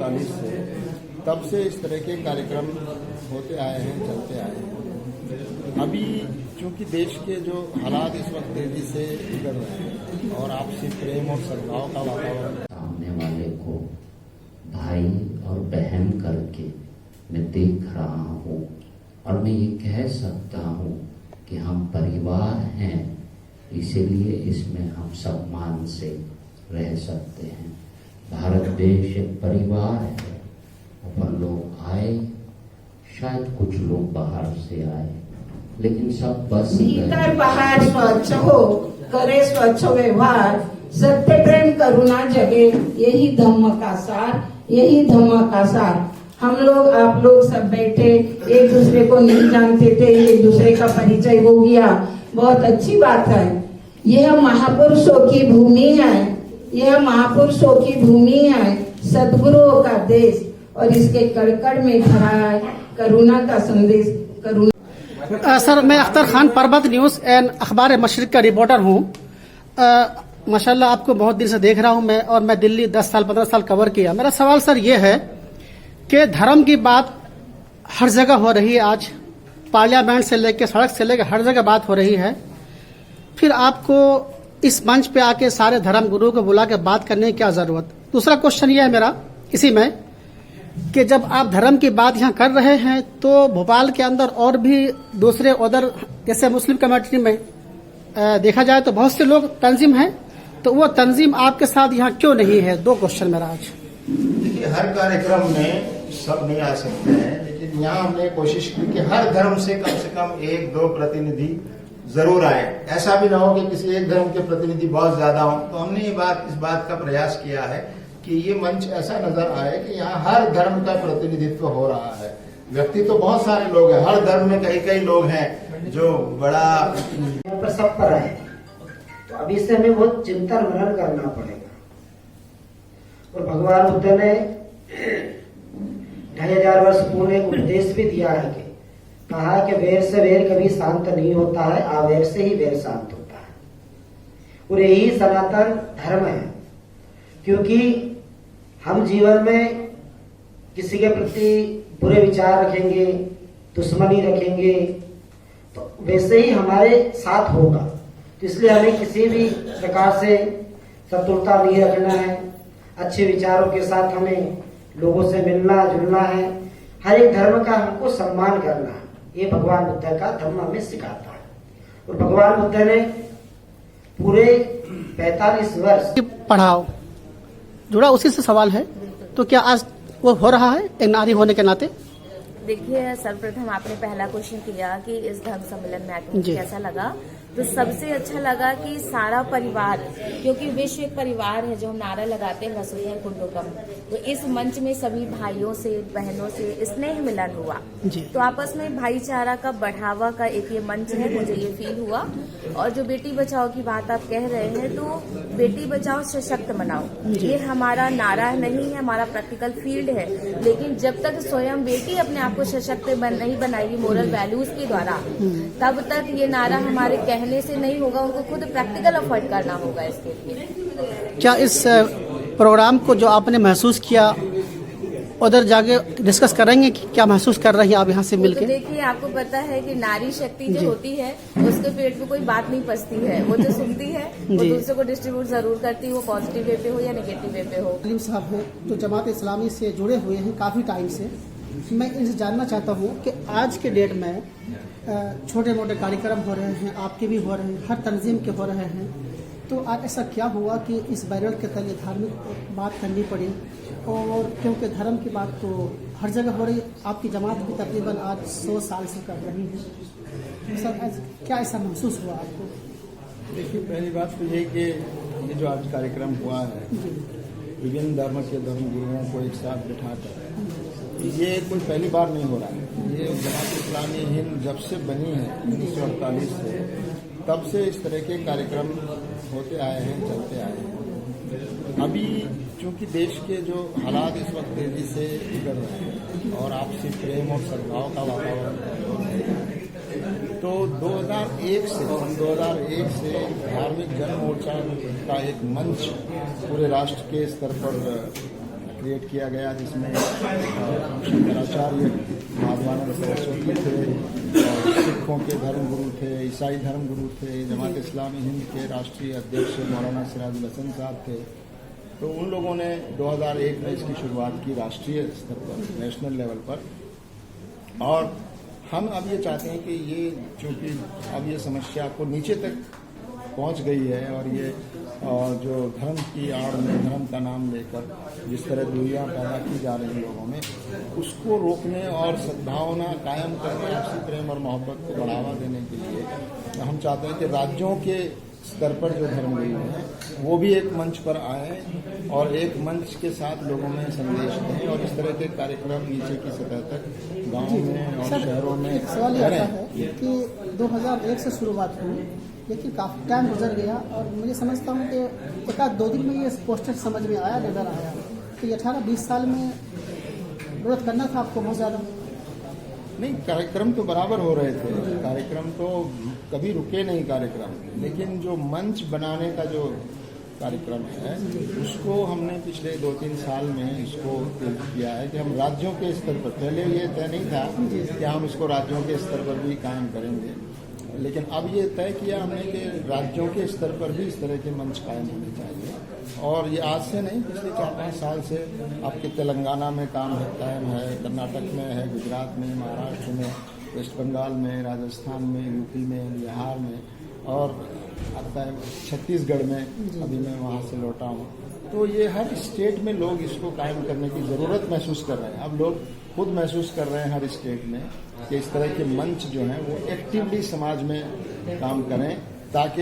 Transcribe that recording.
1948 से तब से इस तरह के कार्यक्रम होते आए हैं, चलते आए हैं। अभी चूंकि देश के जो हालात इस वक्त तेजी से बिगड़ रहे हैं और आपसी प्रेम और सद्भाव का वातावरण, सामने वाले को भाई और बहन करके मैं देख रहा हूँ और मैं ये कह सकता हूँ कि हम परिवार हैं, इसीलिए इसमें हम सम्मान से रह सकते हैं। भारत देश एक परिवार है। अपन लोग आए, शायद कुछ लोग बाहर से आए, लेकिन सब बस भीतर बाहर स्वच्छ हो, करे स्वच्छ व्यवहार, सत्य प्रेम करुणा जगे, यही धम्म का सार, यही धम्म का सार। हम लोग आप लोग सब बैठे एक दूसरे को नहीं जानते थे, एक दूसरे का परिचय हो गया, बहुत अच्छी बात है। यह महापुरुषों की भूमि है, यह महापुरुषों की भूमि है, सद्गुरुओं का देश, और इसके कड़कड़ में भरा है करुणा का संदेश। करुणा सर, मैं अख्तर खान, पर्वत न्यूज एंड अखबार मशरिक का रिपोर्टर हूँ। माशाल्लाह आपको बहुत दिन से देख रहा हूँ मैं, और मैं दिल्ली 10 साल 15 साल कवर किया। मेरा सवाल सर ये है कि धर्म की बात हर जगह हो रही है, आज पार्लियामेंट से लेकर सड़क से लेकर हर जगह बात हो रही है, फिर आपको इस मंच पे आके सारे धर्म गुरुओं को बुला के बात करने की क्या जरूरत। दूसरा क्वेश्चन ये है मेरा इसी में कि जब आप धर्म की बात यहाँ कर रहे हैं तो भोपाल के अंदर और भी दूसरे उधर जैसे मुस्लिम कम्युनिटी में देखा जाए तो बहुत से लोग तंजीम हैं, तो वो तंजीम आपके साथ यहाँ क्यों नहीं है। 2 क्वेश्चन मेरा आज। देखिए, हर कार्यक्रम में सब नहीं आ सकते हैं, लेकिन यहाँ हमने कोशिश की कि हर धर्म से कम 1-2 प्रतिनिधि जरूर आए। ऐसा भी ना हो कि किसी एक धर्म के प्रतिनिधि बहुत ज्यादा हो। तो हमने इस बात का प्रयास किया है कि ये मंच ऐसा नजर आए कि यहाँ हर धर्म का प्रतिनिधित्व हो रहा है। व्यक्ति तो बहुत सारे लोग हैं, हर धर्म में कई लोग हैं जो बड़ा पर सब पर है, तो अभी इससे हमें बहुत चिंतन मनन करना पड़ेगा। और भगवान बुद्ध ने 2500 वर्ष पूर्व एक उपदेश भी दिया है कि कहा कि वैर से वैर कभी शांत नहीं होता है, आवैर से ही वैर शांत होता है। और यही सनातन धर्म है, क्योंकि हम जीवन में किसी के प्रति बुरे विचार रखेंगे, दुश्मनी रखेंगे, तो वैसे ही हमारे साथ होगा। तो इसलिए हमें किसी भी प्रकार से शत्रुता नहीं रखना है, अच्छे विचारों के साथ हमें लोगों से मिलना जुलना है, हर एक धर्म का हमको सम्मान करना है। ये भगवान बुद्ध का धर्म हमें सिखाता है। और भगवान बुद्ध ने पूरे 45 वर्ष पढ़ाओ जुड़ा, उसी से सवाल है, तो क्या आज वो हो रहा है एक नारी होने के नाते? देखिए, सर्वप्रथम आपने पहला क्वेश्चन किया कि इस धर्म सम्मेलन में आके कैसा लगा, तो सबसे अच्छा लगा कि सारा परिवार, क्योंकि विश्व एक परिवार है, जो हम नारा लगाते हैं वसुधैव कुटुंबकम, तो इस मंच में सभी भाइयों से बहनों से स्नेह मिलन हुआ, तो आपस में भाईचारा का बढ़ावा का एक ये मंच है, मुझे ये फील हुआ। और जो बेटी बचाओ की बात आप कह रहे हैं, तो बेटी बचाओ सशक्त बनाओ, ये हमारा नारा नहीं है, हमारा प्रैक्टिकल फील्ड है। लेकिन जब तक स्वयं बेटी अपने आप को सशक्त नहीं बनाएगी मोरल वैल्यूज के द्वारा, तब तक ये नारा हमारे कहने से नहीं होगा, उनको खुद प्रैक्टिकल एफर्ट करना होगा इसके लिए। क्या इस प्रोग्राम को जो आपने महसूस किया उधर जाके डिस्कस करेंगे कि क्या महसूस कर रही हैं आप यहाँ से मिलकर? तो देखिए, आपको पता है कि नारी शक्ति जो होती है उसके पेट में कोई बात नहीं पचती है, वो जो सुनती है वो दूसरे को डिस्ट्रीब्यूट जरूर करती है, वो पॉजिटिव वे पे हो या नेगेटिव वे पे हो। अलीम साहब हैं जो जमात इस्लामी से जुड़े हुए हैं काफी टाइम से, मैं इनसे जानना चाहता हूँ कि आज के डेट में छोटे मोटे कार्यक्रम हो रहे हैं, आपके भी हो रहे हैं, हर तंजीम के हो रहे हैं, तो आज ऐसा क्या हुआ कि इस बैनर के तले धार्मिक बात करनी पड़ी? और क्योंकि धर्म की बात तो हर जगह हो रही, आपकी जमात भी तकरीबन आज 100 साल से कर रही है, तो सर क्या ऐसा महसूस हुआ आपको? देखिए, पहली बात तो ये कि ये जो आज कार्यक्रम हुआ है, विभिन्न धर्म के धर्म गुरुओं को एक साथ बिठाकर, ये कोई पहली बार नहीं हो रहा है। ये जमात इस्लामी हिंद जब से बनी है 1948 से, तब से इस तरह के कार्यक्रम होते आए हैं, चलते आए हैं। अभी चूंकि देश के जो हालात इस वक्त तेजी से बिगड़ रहे हैं और आपसी प्रेम और सद्भाव का वातावरण है, तो 2001 से धार्मिक जन मोर्चा का एक मंच पूरे राष्ट्र के स्तर पर क्रिएट किया गया, जिसमें शंकराचार्य, माधवानंद सरस्वती थे, और सिखों के धर्म गुरु थे, ईसाई धर्म गुरु थे, जमात इस्लामी हिंद के राष्ट्रीय अध्यक्ष मौलाना सिराजुल हसन साहब थे। तो उन लोगों ने 2001 में इसकी शुरुआत की राष्ट्रीय स्तर पर, नेशनल लेवल पर। और हम अब ये चाहते हैं कि ये चूंकि अब ये समस्या को नीचे तक पहुंच गई है, और ये जो धर्म की आड़ में, धर्म का नाम लेकर जिस तरह दूरियां पैदा की जा रही लोगों में, उसको रोकने और सद्भावना कायम करके आपसी प्रेम और मोहब्बत को बढ़ावा देने के लिए हम चाहते हैं कि राज्यों के स्तर पर जो धर्मगुरु हैं वो भी एक मंच पर आए और एक मंच के साथ लोगों में संदेश दें, और इस तरह के कार्यक्रम नीचे की सतह तक गाँव में और शहरों में एक सवाल ये आता है कि 2001 से शुरुआत हुई, लेकिन काफ़ी टाइम गुजर गया, और मुझे समझता हूँ कि एक आध 2 दिन में ये पोस्टर समझ में आया, नजर आया। तो ये 18-20 साल में विरोध करना था आपको बहुत ज़्यादा? नहीं, कार्यक्रम तो बराबर हो रहे थे, कार्यक्रम तो कभी रुके नहीं कार्यक्रम, लेकिन जो मंच बनाने का जो कार्यक्रम है उसको हमने पिछले 2-3 साल में इसको किया है कि हम राज्यों के स्तर पर, पहले ये तय नहीं था कि हम इसको राज्यों के स्तर पर भी कायम करेंगे, लेकिन अब ये तय किया हमने कि राज्यों के स्तर पर भी इस तरह के मंच कायम होने चाहिए। और ये आज से नहीं, पिछले 4-5 साल से आपके तेलंगाना में काम कायम है, कर्नाटक में है, गुजरात में, महाराष्ट्र में, वेस्ट बंगाल में, राजस्थान में, यूपी में, बिहार में, और आता है छत्तीसगढ़ में, अभी मैं वहाँ से लौटा हूँ। तो ये हर स्टेट में लोग इसको कायम करने की ज़रूरत महसूस कर रहे हैं। अब लोग खुद महसूस कर रहे हैं हर स्टेट में कि इस तरह के मंच जो हैं वो एक्टिवली समाज में काम करें, ताकि